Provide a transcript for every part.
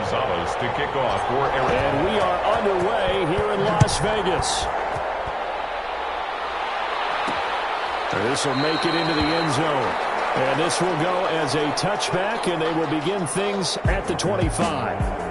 Gonzalez to kick off for Arizona. And we are underway here in Las Vegas. This will make it into the end zone. And this will go as a touchback, and they will begin things at the 25.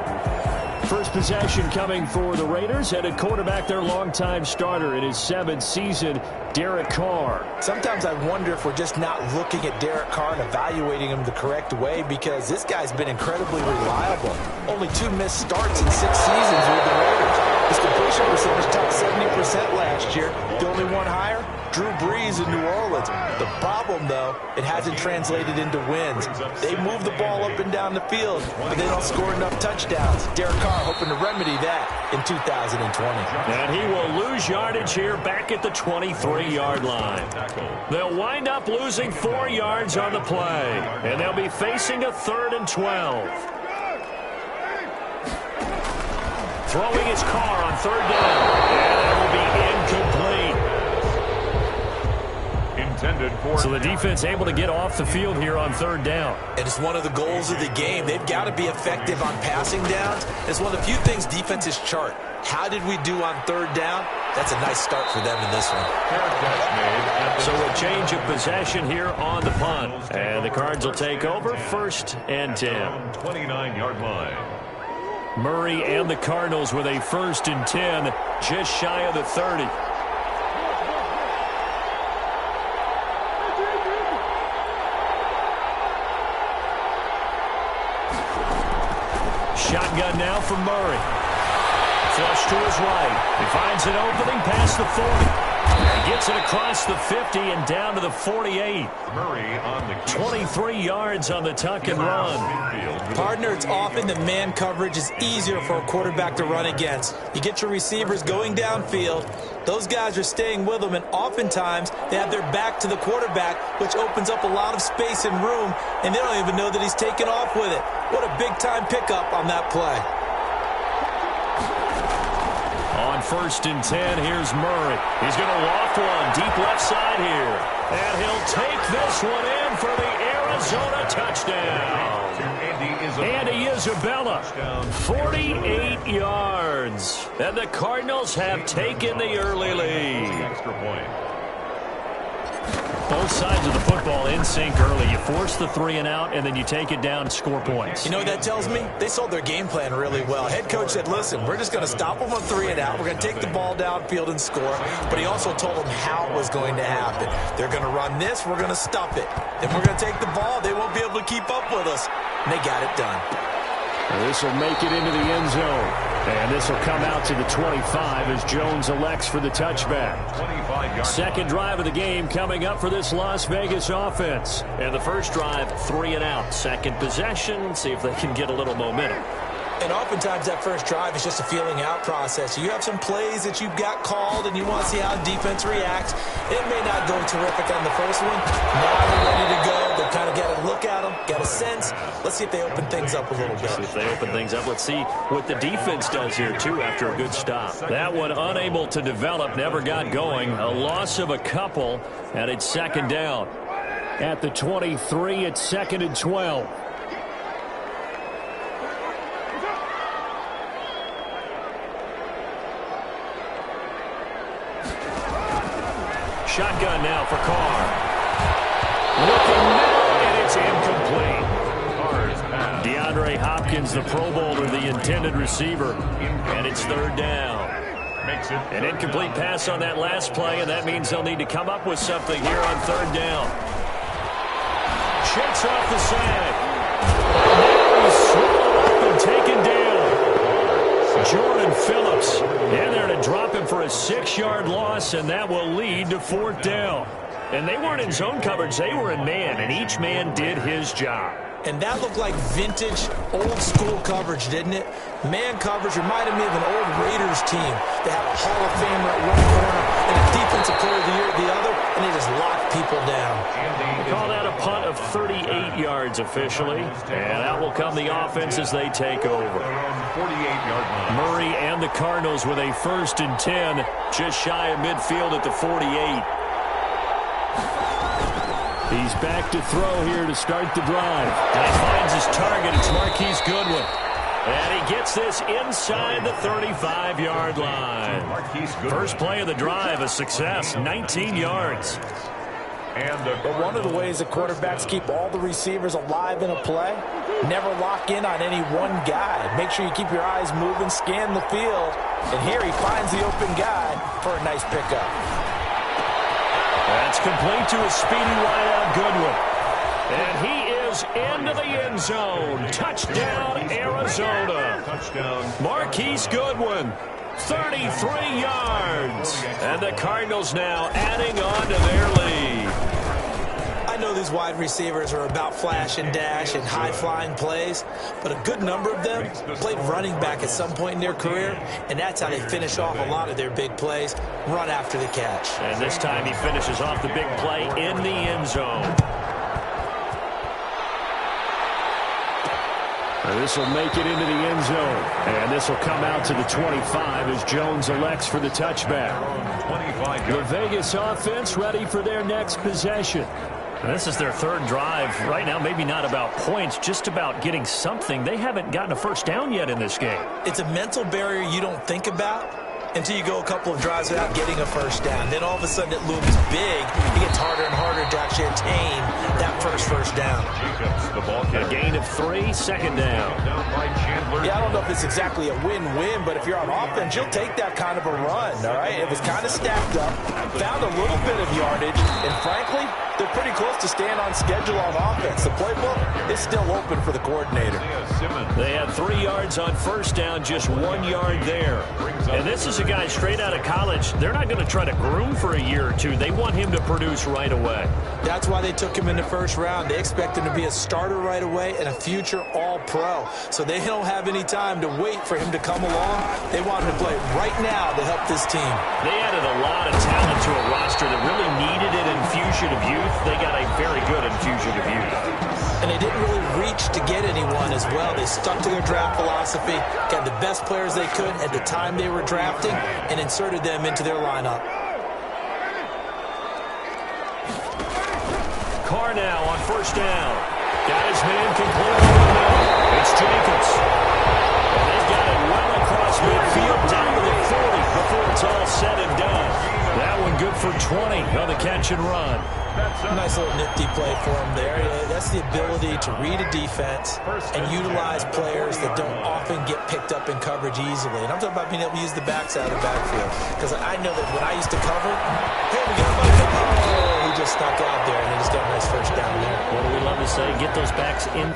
First possession coming for the Raiders, and at quarterback, their longtime starter in his 7th season, Derek Carr. Sometimes I wonder if we're just not looking at Derek Carr and evaluating him the correct way, because this guy's been incredibly reliable. Only 2 missed starts in 6 seasons with the Raiders. His completion percentage topped 70% last year. The only one higher, Drew Brees in New Orleans. The problem, though, it hasn't translated into wins. They move the ball up and down the field, but they don't score enough touchdowns. Derek Carr hoping to remedy that in 2020. And he will lose yardage here back at the 23-yard line. They'll wind up losing 4 yards on the play, and they'll be facing a 3rd and 12. Throwing his Carr on 3rd down, and that will be incomplete. So the defense able to get off the field here on 3rd down. And it's one of the goals of the game. They've got to be effective on passing downs. It's one of the few things defenses chart. How did we do on 3rd down? That's a nice start for them in this one. So a change of possession here on the punt. And the Cards will take over 1st and 10. 29-yard line. Murray and the Cardinals with a 1st and 10, just shy of the 30. Shotgun now for Murray. Flush to his right. He finds an opening past the 40. He gets it across the 50 and down to the 48. Murray on the 23 yards on the tuck and run. Partner, it's often the man coverage is easier for a quarterback to run against. You get your receivers going downfield. Those guys are staying with them, and oftentimes they have their back to the quarterback, which opens up a lot of space and room, and they don't even know that he's taken off with it. What a big-time pickup on that play. On 1st and 10, here's Murray. He's going to loft one deep left side here. And he'll take this one in for the Arizona touchdown. Andy Isabella, 48 yards. And the Cardinals have taken the early lead. Extra point. Both sides of the football in sync early. You force the 3 and out, and then you take it down and score points. You know what that tells me? They sold their game plan really well. Head coach said, listen, we're just going to stop them on 3 and out. We're going to take the ball downfield and score. But he also told them how it was going to happen. They're going to run this. We're going to stop it. Then we're going to take the ball. They won't be able to keep up with us. And they got it done. This will make it into the end zone. And this will come out to the 25 as Jones elects for the touchback. 2nd drive of the game coming up for this Las Vegas offense. And the first drive, 3 and out. 2nd possession, see if they can get a little momentum. And oftentimes that first drive is just a feeling out process. You have some plays that you've got called and you want to see how defense reacts. It may not go terrific on the first one. Now they're ready to go. They've kind of got to look at them, got a sense. Let's see if they open things up a little bit. See if they open things up. Let's see what the defense does here, too, after a good stop. That one unable to develop, never got going. A loss of a couple, and it's 2nd down. At the 23, it's 2nd and 12. Shotgun now for Carr. Looking now, and it's incomplete. DeAndre Hopkins, the Pro Bowler, the intended receiver. And it's 3rd down. An incomplete pass on that last play, and that means they'll need to come up with something here on 3rd down. Shakes off the side. Now he's swallowed up and taken down. Jordan Phillips in there to drop him for a 6-yard loss, and that will lead to 4th down. And they weren't in zone coverage. They were in man, and each man did his job. And that looked like vintage, old-school coverage, didn't it? Man coverage reminded me of an old Raiders team. They had a Hall of Famer at one corner and a defensive player of the year at the other, and they just locked people down. They call that a punt of 38 yards officially, and out will come the offense as they take over. 48-yard line. Murray and the Cardinals with a 1st and 10, just shy of midfield at the 48. He's back to throw here to start the drive. And he finds his target. It's Marquise Goodwin. And he gets this inside the 35-yard line. First play of the drive, a success, 19 yards. But one of the ways that quarterbacks keep all the receivers alive in a play, never lock in on any one guy. Make sure you keep your eyes moving, scan the field. And here he finds the open guy for a nice pickup. That's complete to a speedy wideout Goodwin. And he is into the end zone. Touchdown, Arizona. Marquise Goodwin, 33 yards. And the Cardinals now adding on to their lead. I know these wide receivers are about flash and dash and high-flying plays, but a good number of them played running back at some point in their career, and that's how they finish off a lot of their big plays, run after the catch. And this time he finishes off the big play in the end zone. This will make it into the end zone. And this will come out to the 25 as Jones elects for the touchback. The Vegas offense ready for their next possession. And this is their third drive. Right now, maybe not about points, just about getting something. They haven't gotten a first down yet in this game. It's a mental barrier you don't think about until you go a couple of drives without getting a first down. Then all of a sudden it looms big. It gets harder and harder to actually attain that first down. A gain of 3, second down. Yeah, I don't know if it's exactly a win-win, but if you're on offense, you'll take that kind of a run, all right? It was kind of stacked up, found a little bit of yardage, and frankly, they're pretty close to staying on schedule on offense. The playbook is still open for the coordinator. They had 3 yards on first down, just 1 yard there. And this is a guy straight out of college. They're not going to try to groom for a year or two. They want him to produce right away. That's why they took him in the first round. They expect him to be a starter right away and a future all-pro. So they don't have any time to wait for him to come along. They want him to play right now to help this team. They added a lot of talent to a roster that really needed an infusion of youth. They got a very good infusion of youth. And they didn't really reach to get anyone as well. They stuck to their draft philosophy, got the best players they could at the time they were drafting, and inserted them into their lineup. Carr now on first down. Got his man complete over the middle. It's Jacobs. And they've got it well across midfield down to the 40 before it's all said and done. That one good for 20 on the catch and run. Nice little nifty play for him there. That's the ability to read a defense and utilize players that don't often get picked up in coverage easily. And I'm talking about being able to use the backs out of the backfield. Because I know that when I used to cover, hey, we got my he just stuck out there, and he just got a nice first down there. What do we love to say? Get those backs in.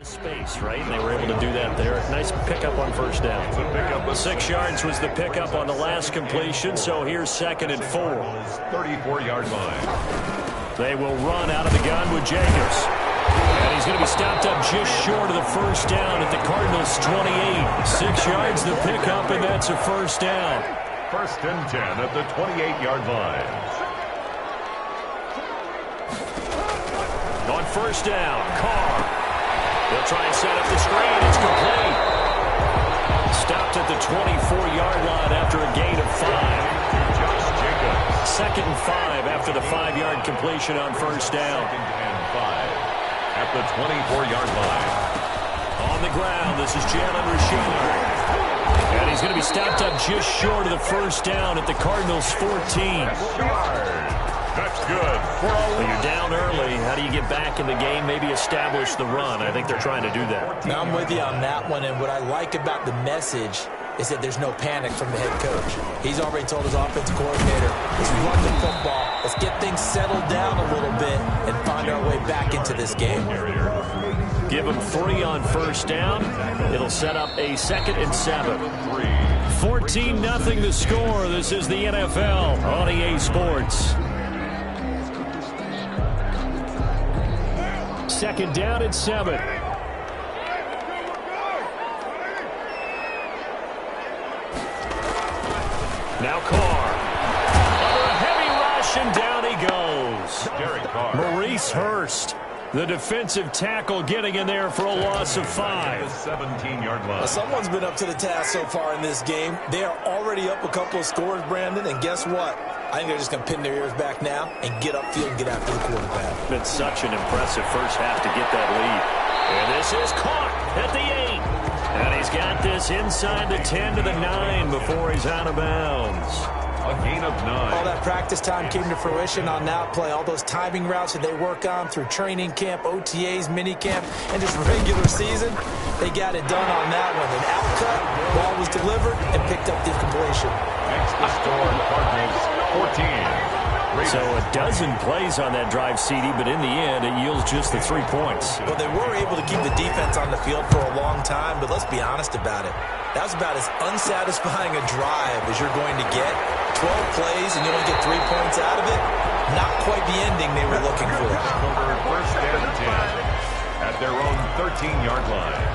Space, right? And they were able to do that there. Nice pickup on first down. 6 yards was the pickup on the last completion, so here's 2nd and 4. 34-yard line. They will run out of the gun with Jacobs. And he's going to be stopped up just short of the first down at the Cardinals' 28. 6 yards the pickup, and that's a first down. 1st and 10 at the 28-yard line. On first down, Carr. They'll try and set up the screen. It's complete. Stopped at the 24-yard line after a gain of 5. 2nd and 5 after the 5-yard completion on first down. 2nd and 5 at the 24-yard line. On the ground, this is Jalen Richard. And he's going to be stopped up just short of the first down at the Cardinals' 14. That's good. When you're down early, how do you get back in the game, maybe establish the run? I think they're trying to do that. Now, I'm with you on that one, and what I like about the message is that there's no panic from the head coach. He's already told his offensive coordinator, let's run the football, let's get things settled down a little bit and find our way back into this game. Give them 3 on first down. It'll set up a 2nd and 7. 14-0 the score. This is the NFL on EA Sports. 2nd down and 7. Now Carr. Under a heavy rush, and down he goes. Derek Carr. Maurice Hurst. The defensive tackle getting in there for a loss of 5. 17-yard line. Someone's been up to the task so far in this game. They are already up a couple of scores, Brandon, and guess what? I think they're just going to pin their ears back now and get upfield and get after the quarterback. Been such an impressive first half to get that lead. And this is caught at the 8. And he's got this inside the 10 to the 9 before he's out of bounds. A gain of 9. All that practice time came to fruition on that play. All those timing routes that they work on through training camp, OTAs, mini camp, and just regular season, they got it done on that one. An outcut, ball was delivered, and picked up the completion. Next to score, Cardinals 14. So a dozen plays on that drive, CD, but in the end, it yields just the 3 points. Well, they were able to keep the defense on the field for a long time, but let's be honest about it. That was about as unsatisfying a drive as you're going to get. 12 plays and you only get 3 points out of it. Not quite the ending they were looking for. First and 10 at their own 13-yard line.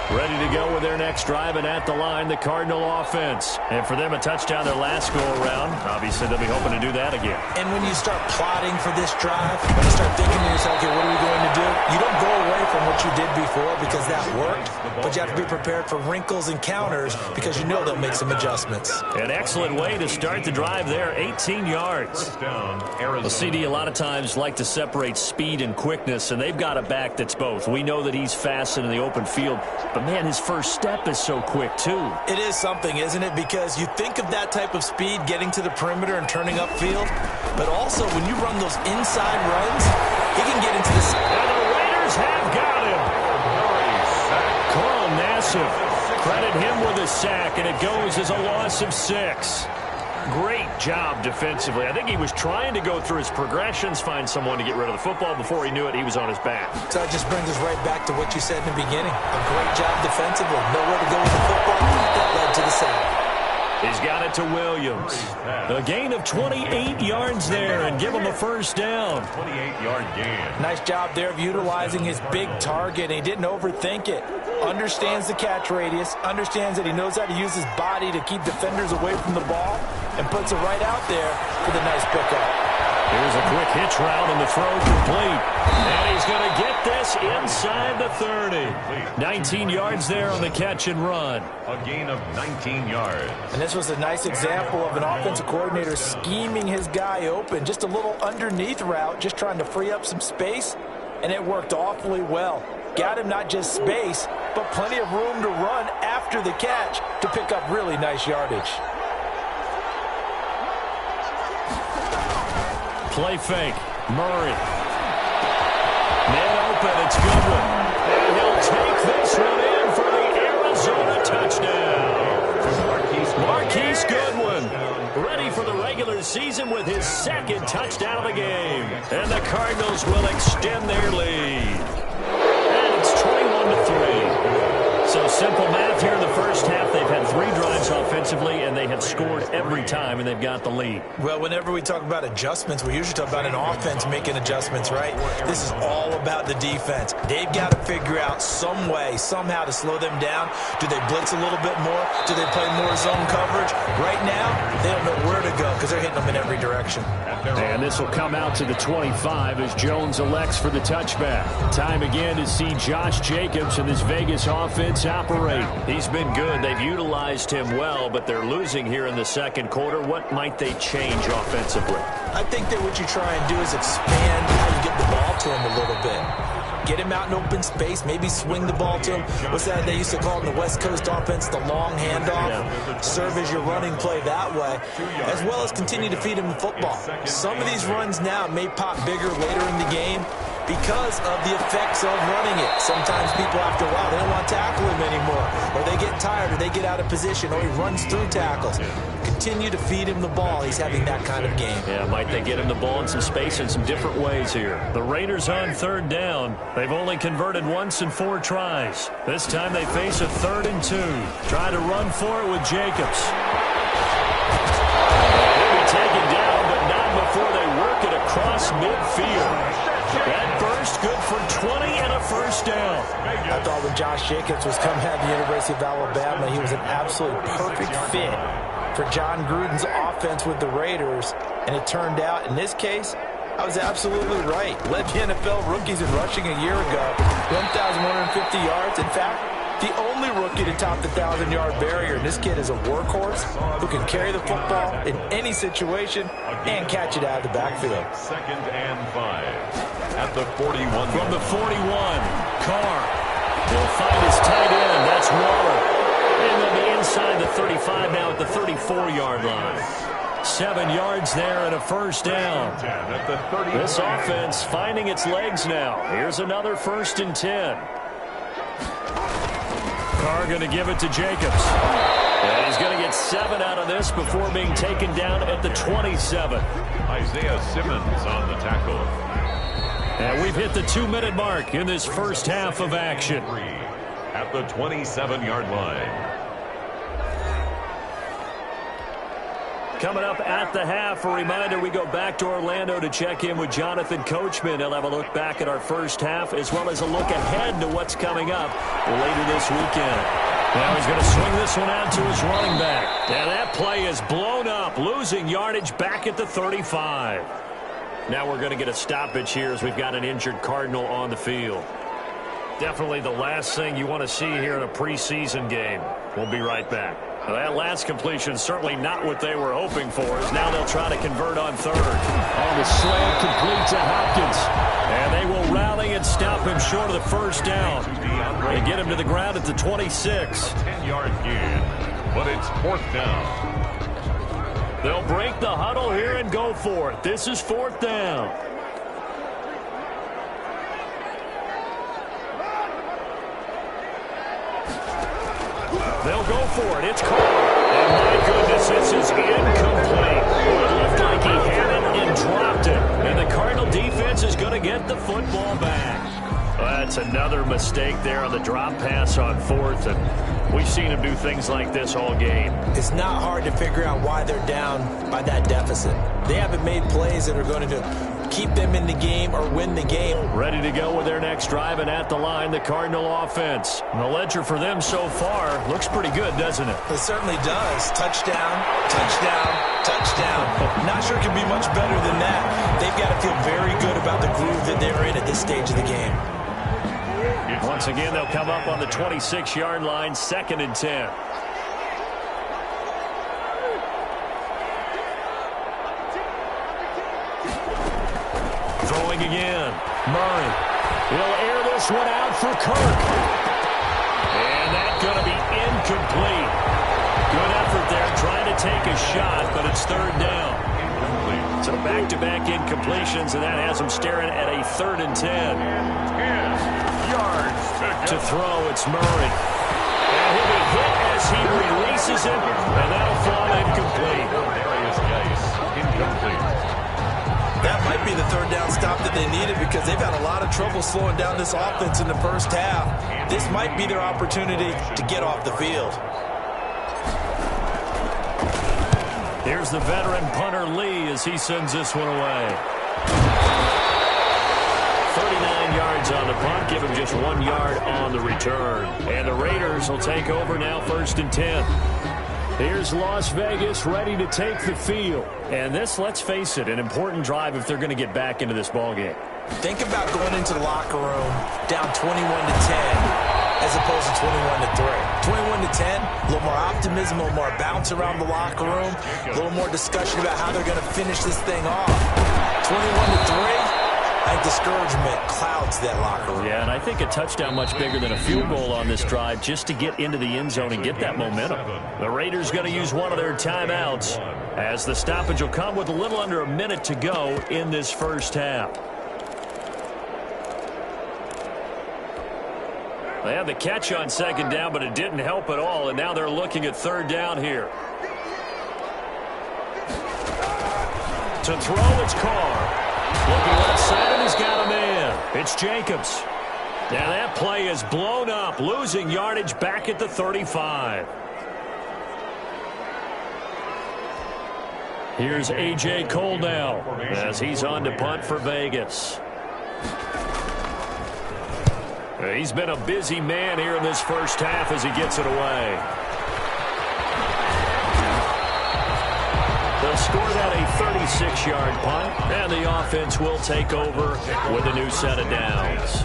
Ready to go with their next drive, and at the line, the Cardinal offense. And for them, a touchdown their last go-around. Obviously, they'll be hoping to do that again. And when you start plotting for this drive, when you start thinking to yourself, okay, what are we going to do? You don't go away from what you did before because that worked, but you have to be prepared for wrinkles and counters because you know they'll make some adjustments. An excellent way to start the drive there, 18 yards. The CD a lot of times like to separate speed and quickness, and they've got a back that's both. We know that he's fast in the open field, but, man, his first step is so quick, too. It is something, isn't it? Because you think of that type of speed getting to the perimeter and turning upfield, but also when you run those inside runs, he can get into the... And the Raiders have got him. Carl Nassib, credit him with a sack, and it goes as a loss of 6. Great job defensively. I think he was trying to go through his progressions, find someone to get rid of the football. Before he knew it, he was on his back. So it just brings us right back to what you said in the beginning. A great job defensively. Nowhere to go with the football. That led to the sack. He's got it to Williams. A gain of 28 yards there and give him a first down. 28-yard gain. Nice job there of utilizing his big target. He didn't overthink it. Understands the catch radius. Understands that he knows how to use his body to keep defenders away from the ball. And puts it right out there for the nice pickup. Here's a quick hitch route and the throw complete. And he's going to get this inside the 30. 19 yards there on the catch and run. A gain of 19 yards. And this was a nice example of an offensive coordinator scheming his guy open. Just a little underneath route, just trying to free up some space. And it worked awfully well. Got him not just space, but plenty of room to run after the catch to pick up really nice yardage. Play fake. Murray. Man open. It's Goodwin. And he'll take this one in for the Arizona touchdown. Marquise Goodwin ready for the regular season with his second touchdown of the game. And the Cardinals will extend their lead. And it's 21-3. So simple math here in the first half. They've had 3 drives offensively, and they have scored every time, and they've got the lead. Well, whenever we talk about adjustments, we usually talk about an offense making adjustments, right? This is all about the defense. They've got to figure out some way, somehow to slow them down. Do they blitz a little bit more? Do they play more zone coverage? Right now, they don't know where to go because they're hitting them in every direction. And this will come out to the 25 as Jones elects for the touchback. Time again to see Josh Jacobs and this Vegas offense operate. He's been good. They've utilized him well, but they're losing here in the second quarter. What might they change offensively? I think that what you try and do is expand how you get the ball to him a little bit. Get him out in open space, maybe swing the ball to him. What's that they used to call in the West Coast offense, the long handoff? Serve as your running play that way, as well as continue to feed him the football. Some of these runs now may pop bigger later in the game because of the effects of running it. Sometimes people, after a while, they don't want to tackle him anymore, or they get tired, or they get out of position, or he runs through tackles. Continue to feed him the ball. He's having that kind of game. Yeah, might they get him the ball in some space in some different ways here. The Raiders on third down. They've only converted once in 4 tries. This time they face a 3rd and 2. Try to run for it with Jacobs. He'll be taken down, but not before they work it across midfield. That burst good for 20 and a first down. I thought when Josh Jacobs was coming out of the University of Alabama, he was an absolute perfect fit for John Gruden's offense with the Raiders. And it turned out, in this case, I was absolutely right. Led the NFL rookies in rushing a year ago. 1,150 yards. In fact, the only rookie to top the 1,000-yard barrier. And this kid is a workhorse who can carry the football in any situation and catch it out of the backfield. 2nd and 5 at the 41. From the 41, Carr will find his tight end. That's Waller. And they'll be inside the 35 now at the 34-yard line. 7 yards there and a first down. This offense finding its legs now. Here's another 1st and 10. Carr going to give it to Jacobs. And he's going to get 7 out of this before being taken down at the 27. Isaiah Simmons on the tackle. And we've hit the 2-minute mark in this first half of action. At the 27-yard line. Coming up at the half, a reminder, we go back to Orlando to check in with Jonathan Coachman. He'll have a look back at our first half as well as a look ahead to what's coming up later this weekend. Now he's going to swing this one out to his running back. And that play is blown up, losing yardage back at the 35. Now we're going to get a stoppage here as we've got an injured Cardinal on the field. Definitely the last thing you want to see here in a preseason game. We'll be right back. Well, that last completion certainly not what they were hoping for, as now they'll try to convert on 3rd. And the slant complete to Hopkins. And they will rally and stop him short of the first down. They get him to the ground at the 26. 10-yard gain, but it's 4th down. They'll break the huddle here and go for it. This is 4th down. They'll go for it. It's caught. And my goodness, this is incomplete. It looked like he had it and dropped it. And the Cardinal defense is going to get the football back. That's another mistake there on the drop pass on 4th. And we've seen him do things like this all game. It's not hard to figure out why they're down by that deficit. They haven't made plays that are going to keep them in the game or win the game. Ready to go with their next drive, and at the line, the Cardinal offense. And the ledger for them so far looks pretty good, doesn't it? It certainly does. Touchdown, touchdown, touchdown. Not sure it can be much better than that. They've got to feel very good about the groove that they're in at this stage of the game. Once again, they'll come up on the 26-yard line, 2nd and 10. Throwing again. Murray. He'll air this one out for Kirk. And that's going to be incomplete. Good effort there trying to take a shot, but it's 3rd down. So back-to-back incompletions, and that has him staring at a 3rd and 10. 10 yards To throw, it's Murray. And he'll be hit as he releases it, and that'll fall incomplete. Incomplete. That might be the 3rd down stop that they needed because they've had a lot of trouble slowing down this offense in the first half. This might be their opportunity to get off the field. Here's the veteran punter Lee as he sends this one away. 39 yards on the punt, give him just 1 yard on the return. And the Raiders will take over now, 1st and 10. Here's Las Vegas ready to take the field. And this, let's face it, an important drive if they're going to get back into this ballgame. Think about going into the locker room down 21-10 as opposed to 21-3. 21-10, a little more optimism, a little more bounce around the locker room, a little more discussion about how they're going to finish this thing off. 21-3. I think discouragement clouds that locker room. Yeah, and I think a touchdown much bigger than a field goal on this drive just to get into the end zone and get that momentum. The Raiders going to use one of their timeouts as the stoppage will come with a little under a minute to go in this first half. They had the catch on 2nd down, but it didn't help at all, and now they're looking at 3rd down here. To throw, it's Carr. Looking left side, and he's got a man. It's Jacobs. Now that play is blown up, losing yardage back at the 35. Here's A.J. Cole now as he's on to punt for Vegas. He's been a busy man here in this first half as he gets it away. They'll score that a 36-yard punt, and the offense will take over with a new set of downs.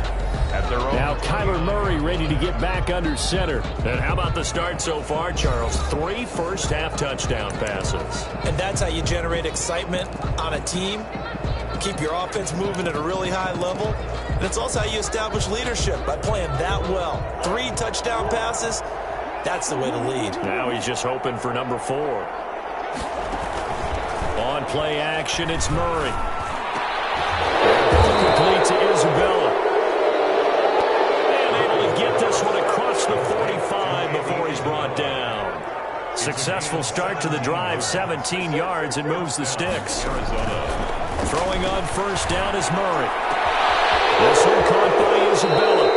Now Kyler Murray ready to get back under center. And how about the start so far, Charles? 3 first-half touchdown passes. And that's how you generate excitement on a team. Keep your offense moving at a really high level. And it's also how you establish leadership, by playing that well. 3 touchdown passes, that's the way to lead. Now he's just hoping for number 4. On play action, it's Murray. Complete to Isabella. And able to get this one across the 45 before he's brought down. Successful start to the drive, 17 yards, and moves the sticks. Throwing on first down is Murray. This one caught by Isabella.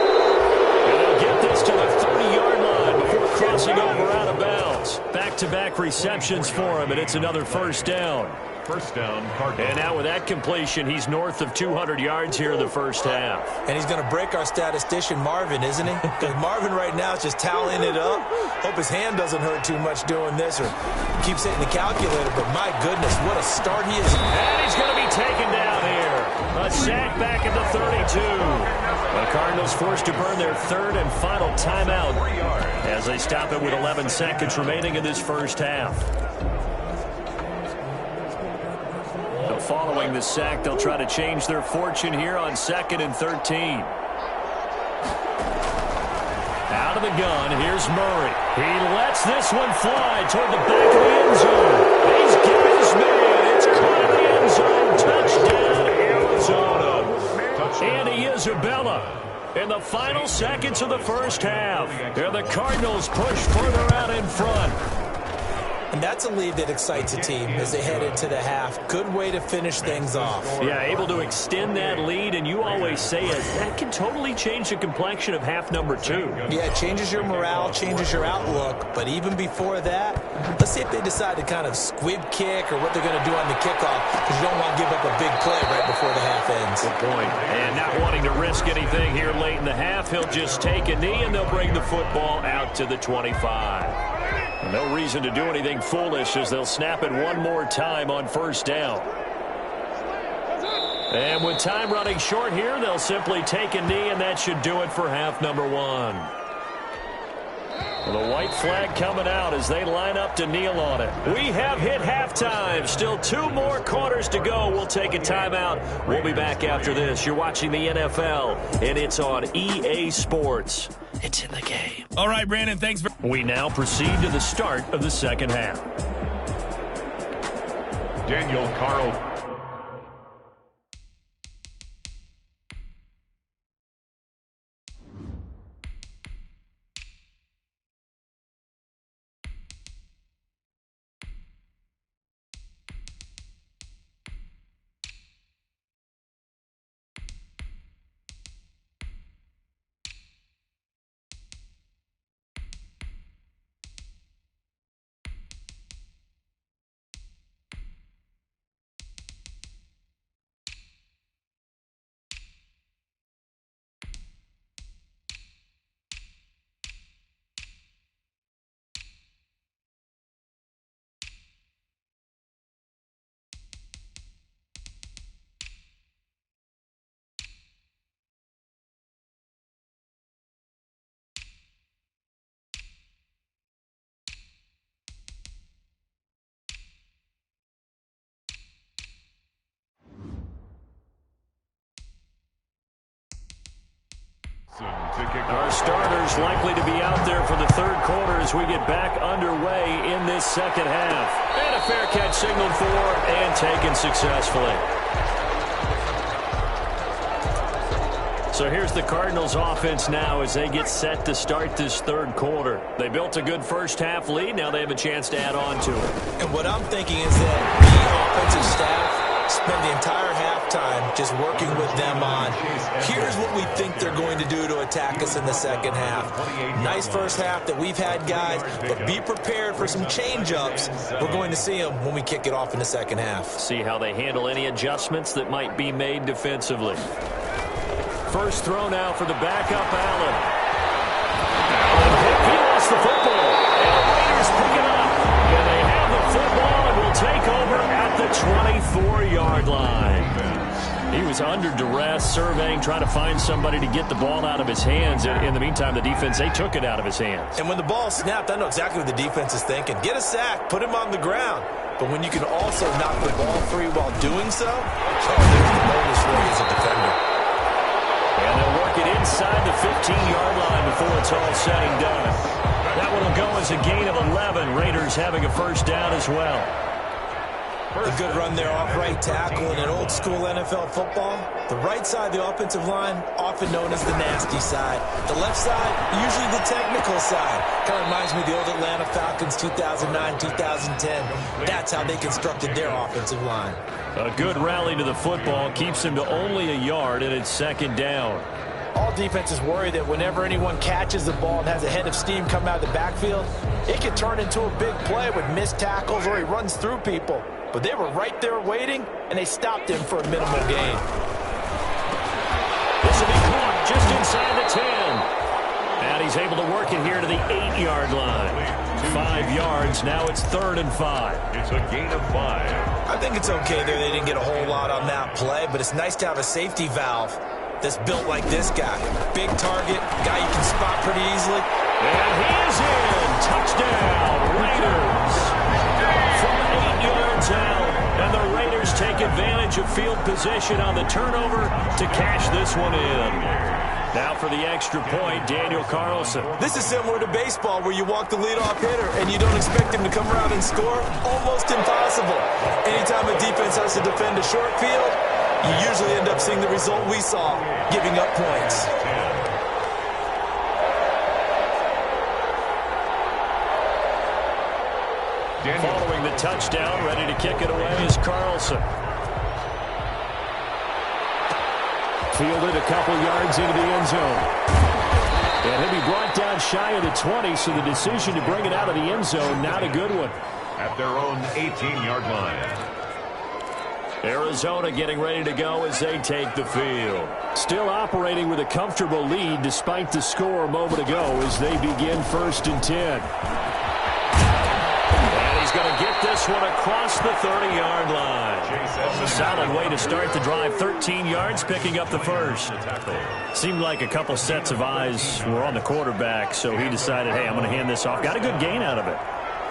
And they'll get this to the 30-yard line before crossing over out of bounds. Back-to-back receptions for him, and it's another first down. First down, Cardinals. And now with that completion, he's north of 200 yards here in the first half. And he's going to break our statistician, Marvin, isn't he? Because Marvin right now is just tallying it up. Hope his hand doesn't hurt too much doing this or keeps hitting the calculator. But my goodness, what a start he is. And he's going to be taken down here. A sack back at the 32. The Cardinals forced to burn their third and final timeout as they stop it with 11 seconds remaining in this first half. Following the sack, they'll try to change their fortune here on 2nd and 13. Out of the gun, here's Murray. He lets this one fly toward the back of the end zone. He's given his man. It's caught in the end zone. Touchdown, Arizona. Andy Isabella in the final seconds of the first half. And the Cardinals push further out in front. And that's a lead that excites a team as they head into the half. Good way to finish things off. Yeah, able to extend that lead, and you always say it, that can totally change the complexion of half number 2. Yeah, it changes your morale, changes your outlook. But even before that, let's see if they decide to kind of squib kick or what they're going to do on the kickoff, because you don't want to give up a big play right before the half ends. Good point. And not wanting to risk anything here late in the half, he'll just take a knee, and they'll bring the football out to the 25. No reason to do anything foolish as they'll snap it one more time on first down. And with time running short here, they'll simply take a knee, and that should do it for half number 1. The white flag coming out as they line up to kneel on it. We have hit halftime. Still 2 more quarters to go. We'll take a timeout. We'll be back after this. You're watching the NFL, and it's on EA Sports. It's in the game. All right, Brandon, thanks for... We now proceed to the start of the second half. Daniel Carl. Our starters likely to be out there for the third quarter as we get back underway in this second half. And a fair catch signaled for and taken successfully. So here's the Cardinals offense now as they get set to start this third quarter. They built a good first half lead. Now they have a chance to add on to it. And what I'm thinking is that the offensive staff spend the entire halftime just working with them on, here's what we think they're going to do to attack us in the second half. Nice first half that we've had, guys, but be prepared for some change-ups. We're going to see them when we kick it off in the second half. See how they handle any adjustments that might be made defensively. First throw now for the backup, Allen. He lost the football. And the Raiders pick it up. And they have the football and will take over was under duress, surveying, trying to find somebody to get the ball out of his hands. In the meantime, the defense, they took it out of his hands. And when the ball snapped, I know exactly what the defense is thinking. Get a sack, put him on the ground. But when you can also knock the ball free while doing so, there's the bonus for you as a defender. And they'll work it inside the 15-yard line before it's all said and done. That one will go as a gain of 11. Raiders having a first down as well. A good run there off right tackle in an old-school NFL football. The right side of the offensive line, often known as the nasty side. The left side, usually the technical side. Kind of reminds me of the old Atlanta Falcons 2009, 2010. That's how they constructed their offensive line. A good rally to the football keeps him to only a yard, and it's second down. All defenses worry that whenever anyone catches the ball and has a head of steam come out of the backfield, it can turn into a big play with missed tackles or he runs through people. But they were right there waiting, and they stopped him for a minimal gain. This will be caught just inside the 10. And he's able to work it here to the 8-yard line. 5 yards. Now it's 3rd and 5. It's a gain of 5. I think it's okay there. They didn't get a whole lot on that play, but it's nice to have a safety valve that's built like this guy. Big target, guy you can spot pretty easily. And he is in. Touchdown, Raiders. From 8 yards out. And the Raiders take advantage of field position on the turnover to cash this one in. Now for the extra point, Daniel Carlson. This is similar to baseball where you walk the leadoff hitter and you don't expect him to come around and score. Almost impossible. Anytime a defense has to defend a short field, you usually end up seeing the result we saw, giving up points. Following the touchdown, ready to kick it away is Carlson. Fielded a couple yards into the end zone. And he'll be brought down shy of the 20, so the decision to bring it out of the end zone, not a good one. At their own 18-yard line. Arizona getting ready to go as they take the field. Still operating with a comfortable lead despite the score a moment ago as they begin 1st and 10. And he's going to get this one across the 30-yard line. Solid way to start the drive. 13 yards, picking up the first. Seemed like a couple sets of eyes were on the quarterback, so he decided, hey, I'm going to hand this off. Got a good gain out of it.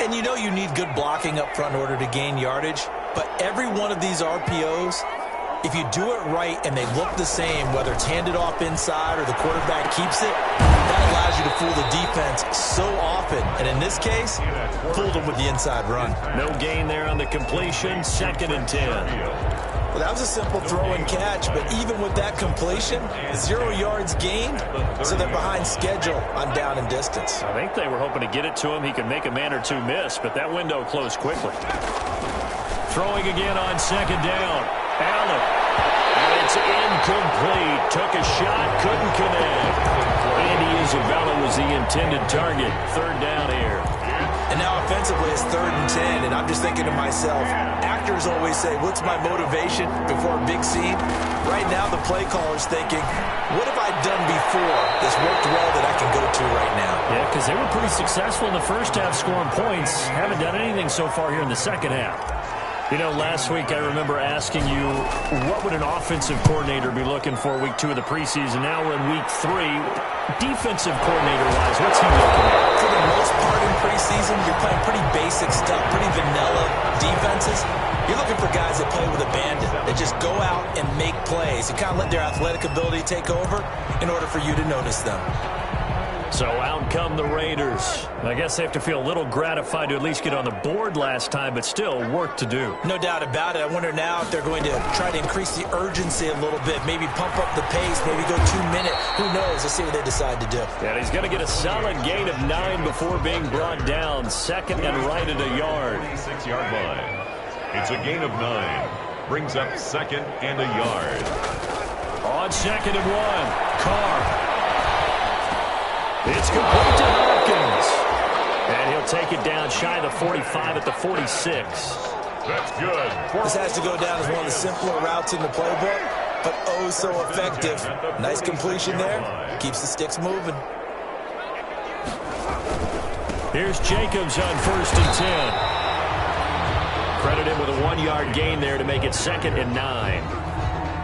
And you know you need good blocking up front in order to gain yardage. But every one of these RPOs, if you do it right and they look the same, whether it's handed off inside or the quarterback keeps it, that allows you to fool the defense so often. And in this case, fooled them with the inside run. No gain there on the completion. 2nd and 10. Well, that was a simple throw and catch, but even with that completion, 0 yards gained, so they're behind schedule on down and distance. I think they were hoping to get it to him. He could make a man or two miss, but that window closed quickly. Throwing again on 2nd down. Allen. And it's incomplete. Took a shot, couldn't connect. Andy Isabella was the intended target. 3rd down here. And now offensively it's 3rd and 10, and I'm just thinking to myself, actors always say, what's my motivation before a big scene? Right now the play caller's thinking, what have I done before that's worked well that I can go to right now? Yeah, because they were pretty successful in the first half scoring points. Haven't done anything so far here in the second half. You know, last week I remember asking you, what would an offensive coordinator be looking for week 2 of the preseason? Now we're in week 3. Defensive coordinator-wise, what's he looking at? For the most part in preseason, you're playing pretty basic stuff, pretty vanilla defenses. You're looking for guys that play with abandon, that just go out and make plays and kind of let their athletic ability take over in order for you to notice them. So out come the Raiders. I guess they have to feel a little gratified to at least get on the board last time, but still work to do. No doubt about it. I wonder now if they're going to try to increase the urgency a little bit, maybe pump up the pace, maybe go 2-minute. Who knows? Let's see what they decide to do. And he's going to get a solid gain of 9 before being brought down. 2nd and right at a yard. 6-yard line. It's a gain of 9. Brings up 2nd and a yard. On 2nd and 1. Carr. It's complete to Hopkins. And he'll take it down shy of the 45 at the 46. That's good. This has to go down as one of the simpler routes in the playbook, but oh so effective. Nice completion there. Keeps the sticks moving. Here's Jacobs on 1st and 10. Credit him with a 1-yard gain there to make it 2nd and 9.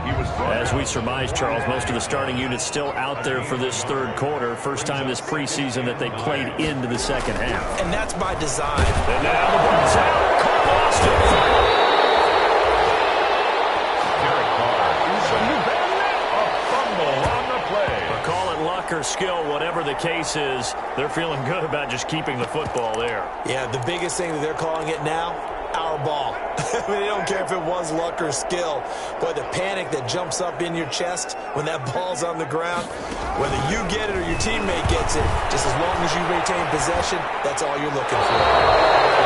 As we surmise, Charles, most of the starting units still out there for this third quarter. First time this preseason that they played into the second half. And that's by design. And now the ball's out. Carr lost it. Derek Carr. A fumble on the play. But call it luck or skill, whatever the case is, they're feeling good about just keeping the football there. Yeah, the biggest thing that they're calling it now, our ball. I mean, they don't care if it was luck or skill. But the panic that jumps up in your chest when that ball's on the ground, whether you get it or your teammate gets it, just as long as you retain possession, that's all you're looking for.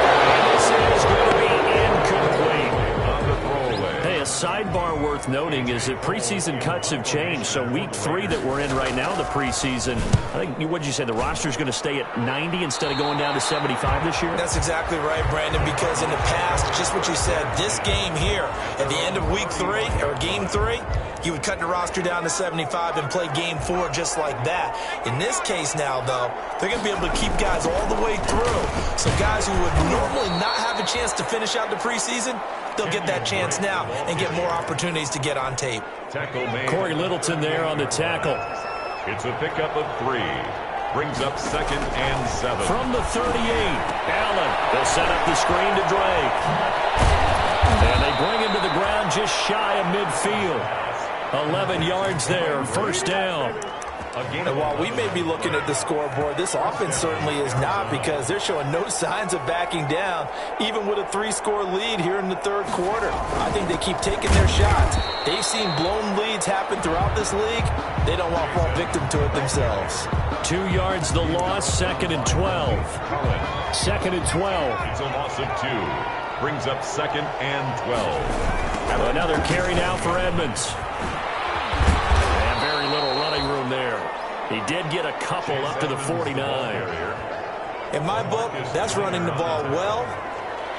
And this is going to be incomplete. On the throwaway. Hey, a sidebar worth noting is that preseason cuts have changed. So week 3 that we're in right now, the preseason, I think, what did you say, the roster's going to stay at 90 instead of going down to 75 this year? That's exactly right, Brandon, because in the past, just what you said, this game here, at the end of week 3, or game 3, you would cut the roster down to 75 and play game 4 just like that. In this case now, though, they're going to be able to keep guys all the way through. So guys who would normally not have a chance to finish out the preseason, they'll get that chance now and get more opportunities to get on tape. Tackle made. Corey Littleton there on the tackle. It's a pickup of 3. Brings up 2nd and 7. From the 38, Allen will set up the screen to Drake. And they bring him to the ground just shy of midfield. 11 yards there, first down. And while we may be looking at the scoreboard, this offense certainly is not, because they're showing no signs of backing down, even with a 3-score lead here in the third quarter. I think they keep taking their shots. They've seen blown leads happen throughout this league. They don't want to fall victim to it themselves. 2 yards the loss, 2nd and 12. 2nd and 12. It's a loss of 2. Brings up 2nd and 12. Another carry now for Edmonds. And very little running room there. He did get a couple up to the 49. In my book, that's running the ball well,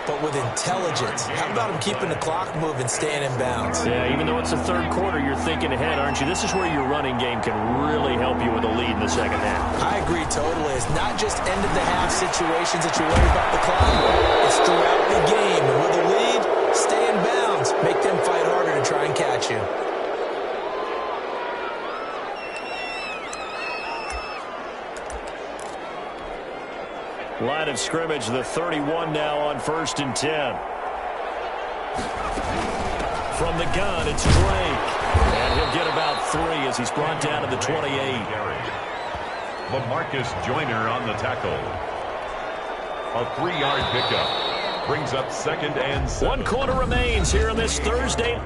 but with intelligence. How about him keeping the clock moving, staying in bounds? Yeah, even though it's the third quarter, you're thinking ahead, aren't you? This is where your running game can really help you with a lead in the second half. I agree totally. It's not just end-of-the-half situations that you worry about the clock. It's throughout the game. And with a lead, stay in bounds. Make them fight harder to try and catch you. Line of scrimmage, the 31 now on 1st and 10. From the gun, it's Drake. And he'll get about 3 as he's brought down to the 28. LaMarcus Joyner on the tackle. A 3-yard pickup. Brings up 2nd and 7. 1 quarter remains here on this Thursday.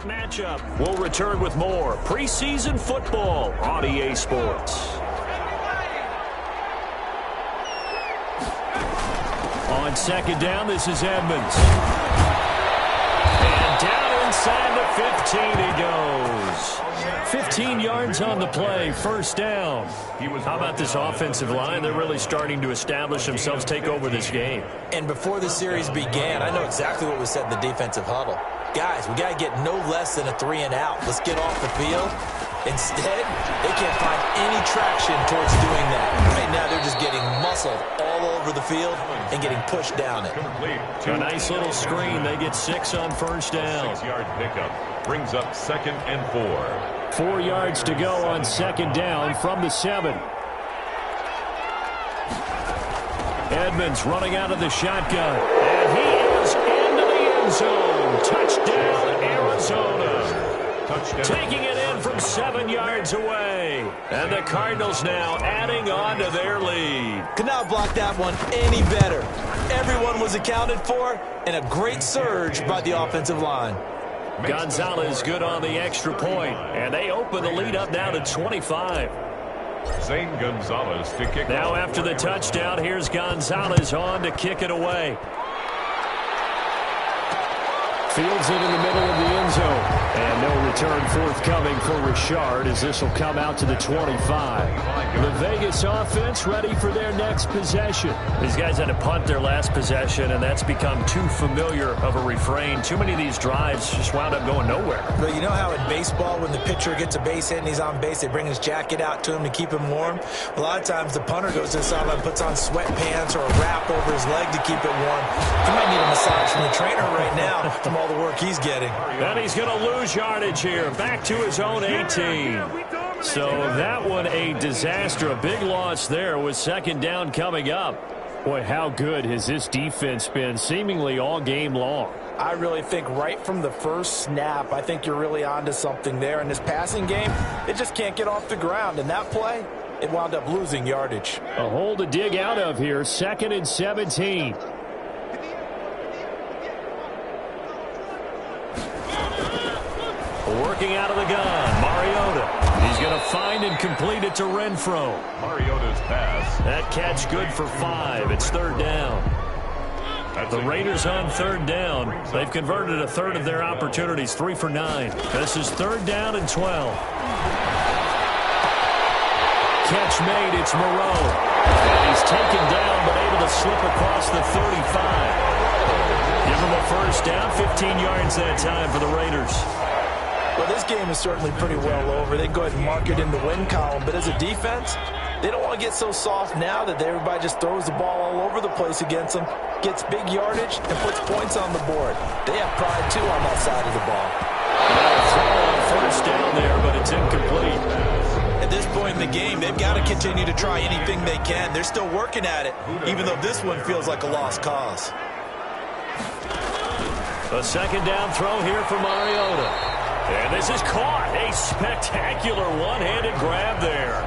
Matchup. We'll return with more preseason football on EA Sports. On 2nd down, this is Edmonds. And down inside the 15 he goes. 15 yards on the play, first down. How about this offensive line? They're really starting to establish themselves, take over this game. And before the series began, I know exactly what was said in the defensive huddle. Guys, we got to get no less than a 3-and-out. Let's get off the field. Instead, they can't find any traction towards doing that. Right now, they're just getting muscled all over the field and getting pushed down it. A nice little screen. They get 6 on first down. 6-yard pickup brings up 2nd and 4. 4 yards to go on 2nd down from the 7. Edmonds running out of the shotgun. And he is into the end zone. Touchdown, Arizona. Taking it in from 7 yards away. And the Cardinals now adding on to their lead. Could not block that one any better. Everyone was accounted for, and a great surge by the offensive line. Gonzalez good on the extra point, and they open the lead up now to 25. Zane Gonzalez to kick now off. After the touchdown, here's Gonzalez on to kick it away. Fields it in the middle of the end zone. And no return forthcoming for Richard as this will come out to the 25. The Vegas offense ready for their next possession. These guys had to punt their last possession, and that's become too familiar of a refrain. Too many of these drives just wound up going nowhere. But you know how in baseball, when the pitcher gets a base hit and he's on base, they bring his jacket out to him to keep him warm? A lot of times the punter goes to the sideline, puts on sweatpants or a wrap over his leg to keep it warm. He might need a massage from the trainer right now from all the work he's getting. And he's going to lose yardage here. Back to his own 18. So that one a disaster. A big loss there with 2nd down coming up. Boy, how good has this defense been seemingly all game long? I really think right from the first snap, I think you're really onto something there. In this passing game, they just can't get off the ground. And that play, it wound up losing yardage. A hole to dig out of here. 2nd and 17. Working out of the gun, Mariota. He's going to find and complete it to Renfro. Mariota's pass. That catch good for 5. It's 3rd down. The Raiders on 3rd down. They've converted a third of their opportunities, 3 for 9. This is 3rd down and 12. Catch made, it's Moreau. And he's taken down but able to slip across the 35. Give him a first down, 15 yards that time for the Raiders. Well, this game is certainly pretty well over. They go ahead and mark it in the win column. But as a defense, they don't want to get so soft now that everybody just throws the ball all over the place against them, gets big yardage, and puts points on the board. They have pride, too, on that side of the ball. Throw on first down there, but it's incomplete. At this point in the game, they've got to continue to try anything they can. They're still working at it, even though this one feels like a lost cause. A 2nd down throw here for Mariota. And this is caught. A spectacular one-handed grab there.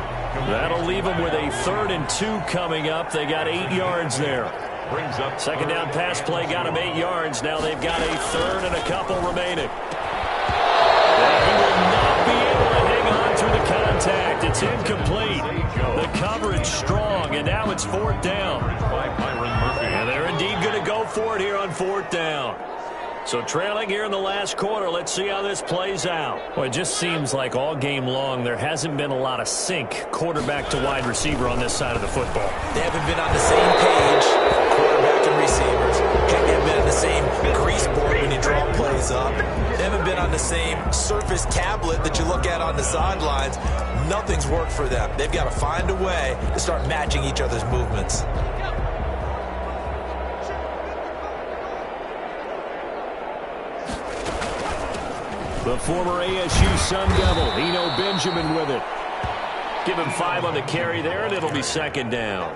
That'll leave them with a 3rd and 2 coming up. They got 8 yards there. 2nd down pass play got them 8 yards. Now they've got a 3rd and a couple remaining. And he will not be able to hang on through the contact. It's incomplete. The coverage strong, and now it's 4th down. And they're indeed going to go for it here on 4th down. So trailing here in the last quarter, let's see how this plays out. Well, it just seems like all game long there hasn't been a lot of sync quarterback to wide receiver on this side of the football. They haven't been on the same page, quarterback and receivers. They haven't been on the same grease board when you draw plays up. They haven't been on the same surface tablet that you look at on the sidelines. Nothing's worked for them. They've got to find a way to start matching each other's movements. The former ASU Sun Devil, Eno Benjamin with it. Give him 5 on the carry there, and it'll be 2nd down.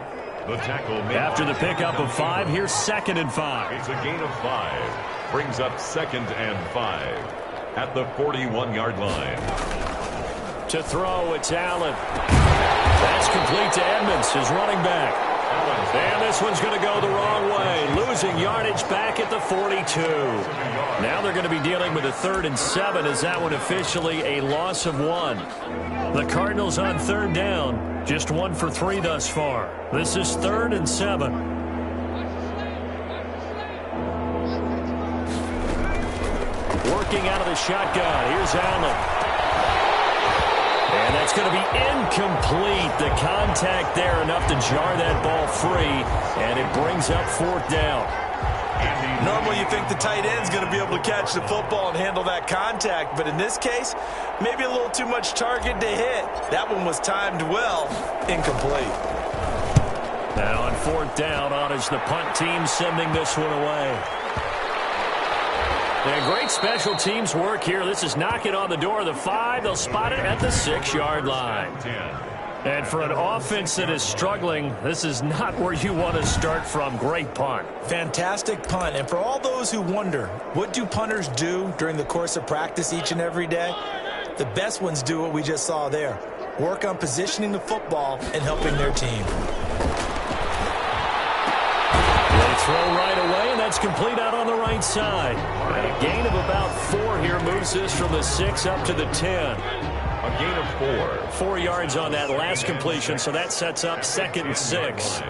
The tackle after the pickup of 5, here's 2nd and 5. It's a gain of 5. Brings up 2nd and 5 at the 41-yard line. To throw, it's Allen. That's complete to Edmonds, his running back. And this one's going to go the wrong way, losing yardage back at the 42. Now they're going to be dealing with a 3rd and 7 as that one officially a loss of 1. The Cardinals on 3rd down, just 1 for 3 thus far. This is 3rd and 7. Working out of the shotgun, here's Allen. And that's going to be incomplete. The contact there enough to jar that ball free, and it brings up 4th down. Normally you think the tight end's going to be able to catch the football and handle that contact, but in this case, maybe a little too much target to hit. That one was timed well, incomplete. Now on 4th down, on is the punt team sending this one away. And great special teams work here. This is knocking on the door of the 5. They'll spot it at the 6-yard line. And for an offense that is struggling, this is not where you want to start from. Great punt. Fantastic punt. And for all those who wonder, what do punters do during the course of practice each and every day? The best ones do what we just saw there. Work on positioning the football and helping their team. They throw right away, and that's complete out on the right side. And a gain of about 4 here moves this from the 6 up to the 10. A gain of 4. 4 yards on that last completion, so that sets up 2nd and 6.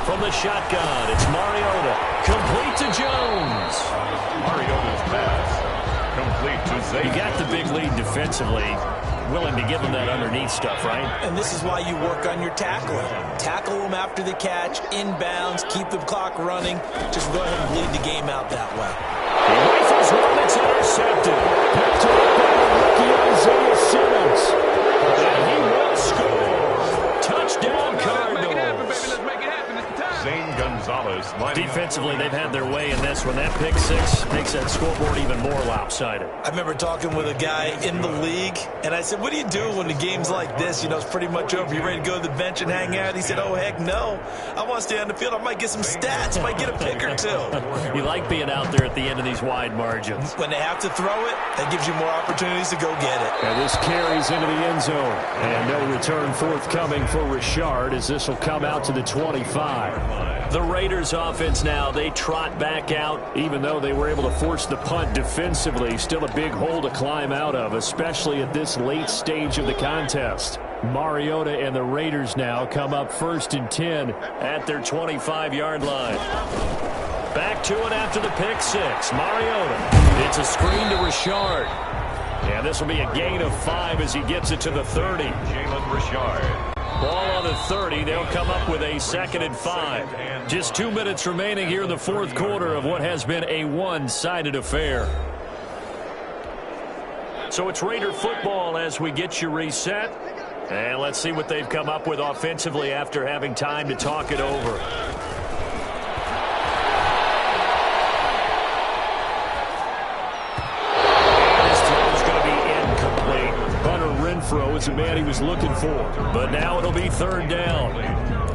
From the shotgun, it's Mariota. Complete to Jones. Mariota's pass. Complete to Zay. You got the big lead defensively. Willing to give them that underneath stuff, right? And this is why you work on your tackling. Tackle them after the catch, inbounds, keep the clock running. Just go ahead and bleed the game out that way. He rifles one, it's intercepted. Picked up by the rookie Isaiah Simmons. And he will score. Touchdown, Cardinals. Zane Gonzalez. Defensively, they've had their way in this one. That pick 6 makes that scoreboard even more lopsided. I remember talking with a guy in the league, and I said, what do you do when the game's like this? You know, it's pretty much over. You ready to go to the bench and hang out? He said, oh, heck no. I want to stay on the field. I might get some stats. Might get a pick or 2. You like being out there at the end of these wide margins. When they have to throw it, that gives you more opportunities to go get it. And this carries into the end zone. And no return forthcoming for Richard as this will come out to the 25. The Raiders offense now, they trot back out, even though they were able to force the punt defensively. Still a big hole to climb out of, especially at this late stage of the contest. Mariota and the Raiders now come up 1st and 10 at their 25-yard line. Back to it after the pick 6. Mariota. It's a screen to Richard. And this will be a gain of 5 as he gets it to the 30. Jalen Richard. Ball on the 30. They'll come up with a 2nd and 5. Just 2 minutes remaining here in the 4th quarter of what has been a one-sided affair. So it's Raider football as we get you reset. And let's see what they've come up with offensively after having time to talk it over. Was the man he was looking for. But now it'll be 3rd down.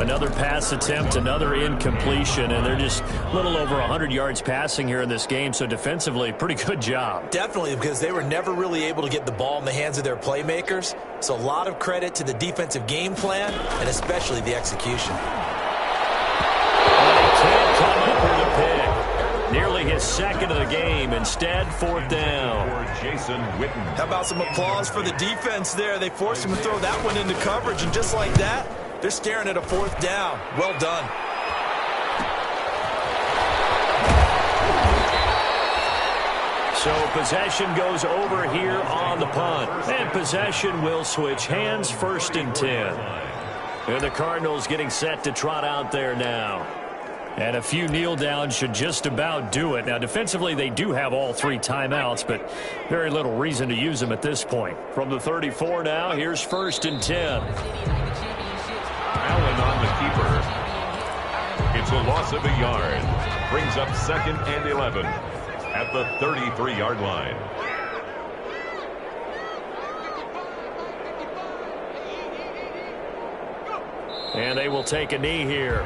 Another pass attempt, another incompletion, and they're just a little over 100 yards passing here in this game, so defensively, pretty good job. Definitely, because they were never really able to get the ball in the hands of their playmakers. So a lot of credit to the defensive game plan, and especially the execution. They can't come up with a pick. Nearly his 2nd of the game. Instead, 4th down. Jason Witten. How about some applause for the defense there? They forced him to throw that one into coverage, and just like that, they're staring at a 4th down. Well done. So possession goes over here on the punt. And possession will switch hands, 1st and 10. And the Cardinals getting set to trot out there now. And a few kneel downs should just about do it. Now, defensively, they do have all 3 timeouts, but very little reason to use them at this point. From the 34 now, here's 1st and 10. Allen on the keeper. It's a loss of a yard. Brings up 2nd and 11 at the 33-yard line. And they will take a knee here.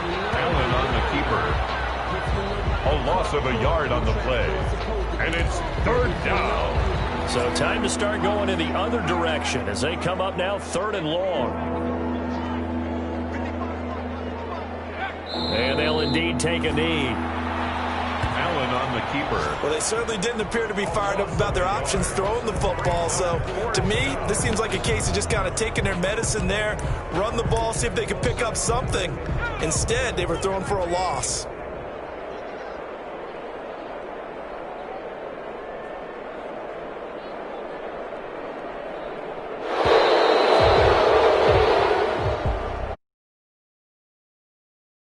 Allen on the keeper. A loss of a yard on the play. And it's 3rd down. So time to start going in the other direction as they come up now 3rd and long. And they'll indeed take a knee. Allen on the keeper. Well, they certainly didn't appear to be fired up about their options throwing the football. So, to me, this seems like a case of just kind of taking their medicine there, run the ball, see if they could pick up something. Instead, they were throwing for a loss.